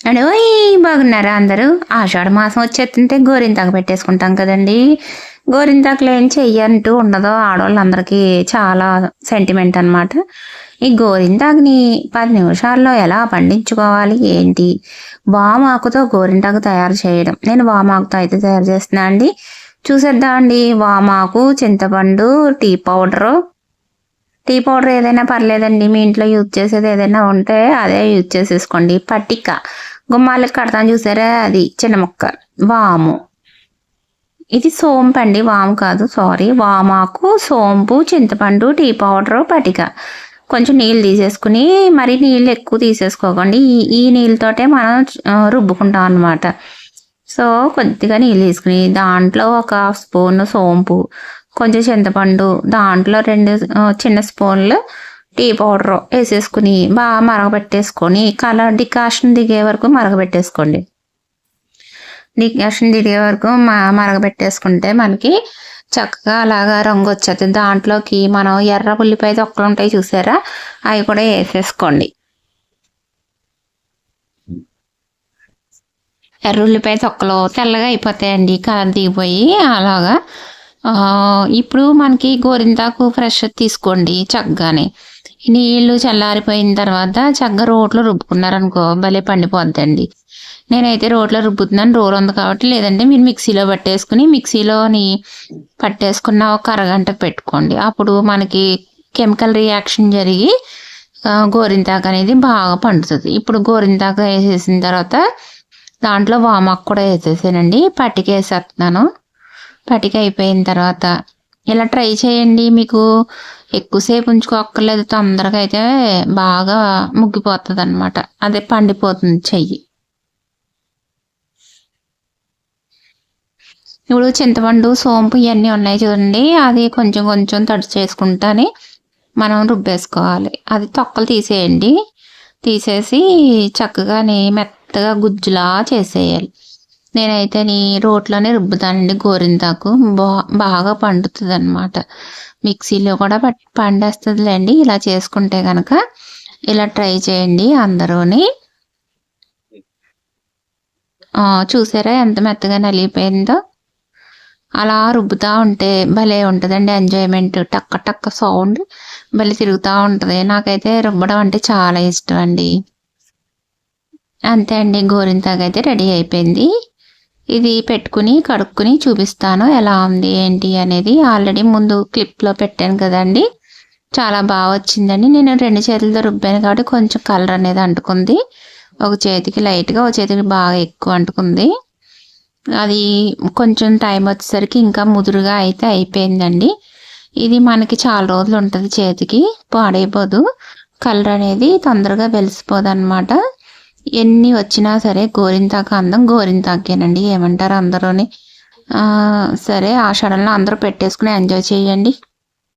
And ఓయ్ బాగున్నారా అందరూ? ఆషాఢ మాసం వచ్చేస్తుంటే గోరింతాకు పెట్టేసుకుంటాం కదండి. గోరింతాకులో ఏం చెయ్యంటూ ఉండదు. ఆడవాళ్ళందరికీ చాలా సెంటిమెంట్ అనమాట. ఈ గోరింతాకుని 10 నిమిషాల్లో ఎలా పండించుకోవాలి ఏంటి? వామాకుతో గోరింటాకు తయారు చేయడం. నేను వామాకుతో అయితే తయారు చేస్తున్నా అండి. చూసేద్దాం అండి. వామాకు, చింతపండు, టీ పౌడర్ ఏదైనా పర్లేదండి. మీ ఇంట్లో యూజ్ చేసేది ఏదైనా ఉంటే అదే యూజ్ చేసేసుకోండి. పట్టిక గుమ్మాలకు కడతాను చూసారా, అది చిన్న ముక్క. వాము, ఇది సోంపు అండి, వాము కాదు, సారీ. వామాకు, సోంపు, చింతపండు, టీ పౌడరు, పటిక. కొంచెం నీళ్ళు తీసేసుకుని, మరి నీళ్ళు ఎక్కువ తీసేసుకోకండి. ఈ నీళ్ళతోటే మనం రుబ్బుకుంటాం అనమాట. సో కొద్దిగా నీళ్ళు తీసుకుని దాంట్లో ఒక స్పూన్ సోంపు, కొంచెం చింతపండు, దాంట్లో 2 చిన్న స్పూన్లు టీ పౌడర్ వేసేసుకుని బాగా మరగబెట్టేసుకొని కలర్ డికాషన్ దిగే వరకు మరగబెట్టేసుకోండి. డికాషన్ దిగే వరకు మరగబెట్టేసుకుంటే మనకి చక్కగా అలాగా రంగు వచ్చేది. దాంట్లోకి మనం ఎర్ర ఉల్లిపాయ తొక్కలు ఉంటాయి చూసారా, అవి కూడా వేసేసుకోండి. ఎర్ర ఉల్లిపాయ తొక్కలు తెల్లగా అయిపోతాయండి, కలర్ దిగిపోయి అలాగా. ఇప్పుడు మనకి గోరింతాకు ఫ్రెష్ తీసుకోండి. చక్కగానే నీళ్ళు చల్లారిపోయిన తర్వాత చక్కగా రోట్లో రుబ్బుకున్నారనుకో భలే పండిపోద్దండి. నేనైతే రోట్లో రుబ్బుతున్నాను, రోల్ ఉంది కాబట్టి. లేదంటే మీరు మిక్సీలో మిక్సీలోని పట్టేసుకున్న ఒక అరగంటకు పెట్టుకోండి. అప్పుడు మనకి కెమికల్ రియాక్షన్ జరిగి గోరింతాకు అనేది బాగా పండుతుంది. ఇప్పుడు గోరింతాకు వేసేసిన తర్వాత దాంట్లో వామాకు కూడా వేసేసానండి. పట్టిక వేసేస్తున్నాను. పట్టిక అయిపోయిన తర్వాత ఇలా ట్రై చేయండి. మీకు ఎక్కువసేపు ఉంచుకోక్కర్లేదు, తొందరగా అయితే బాగా ముగ్గిపోతుంది అనమాట. అదే పండిపోతుంది చెయ్యి. ఇప్పుడు చింతపండు, సోంపు ఇవన్నీ ఉన్నాయి చూడండి, అది కొంచెం కొంచెం తడి చేసుకుంటానే మనం రుబ్బేసుకోవాలి. అది తొక్కలు తీసేయండి. తీసేసి చక్కగా మెత్తగా గుజ్జులా చేసేయాలి. నేనైతే రోట్లోనే రుబ్బుతానండి. గోరింతాకు బాగా పండుతుంది అనమాట. మిక్సీలో కూడా పండేస్తుందిలేండి. ఇలా చేసుకుంటే కనుక ఇలా ట్రై చేయండి అందరూని. చూసారా ఎంత మెత్తగా నలిగిపోయిందో? అలా రుబ్బుతూ ఉంటే భలే ఉంటుందండి ఎంజాయ్మెంట్. టక్క టక్క సౌండ్ భలే తిరుగుతూ ఉంటుంది. నాకైతే రుబ్బడం అంటే చాలా ఇష్టం అండి. అంతే అండి, గోరింతాకు అయితే రెడీ అయిపోయింది. ఇది పెట్టుకుని కడుక్కుని చూపిస్తాను ఎలా ఉంది ఏంటి అనేది. ఆల్రెడీ ముందు క్లిప్లో పెట్టాను కదండి, చాలా బాగా వచ్చిందండి. నేను 2 చేతులతో రుబ్బాను కాబట్టి కొంచెం కలర్ అనేది అంటుకుంది. ఒక చేతికి లైట్గా, ఒక చేతికి బాగా ఎక్కువ అంటుకుంది. అది కొంచెం టైం వచ్చేసరికి ఇంకా ముదురుగా అయితే అయిపోయిందండి. ఇది మనకి చాలా రోజులు ఉంటుంది, చేతికి పాడైపోదు. కలర్ అనేది తొందరగా వెలిసిపోదు అనమాట. ఎన్ని వచ్చినా సరే గోరింతాకు అందం గోరింతాకేనండి. ఏమంటారు అందరూని? సరే, ఆషాఢంలో అందరూ పెట్టేసుకుని ఎంజాయ్ చేయండి.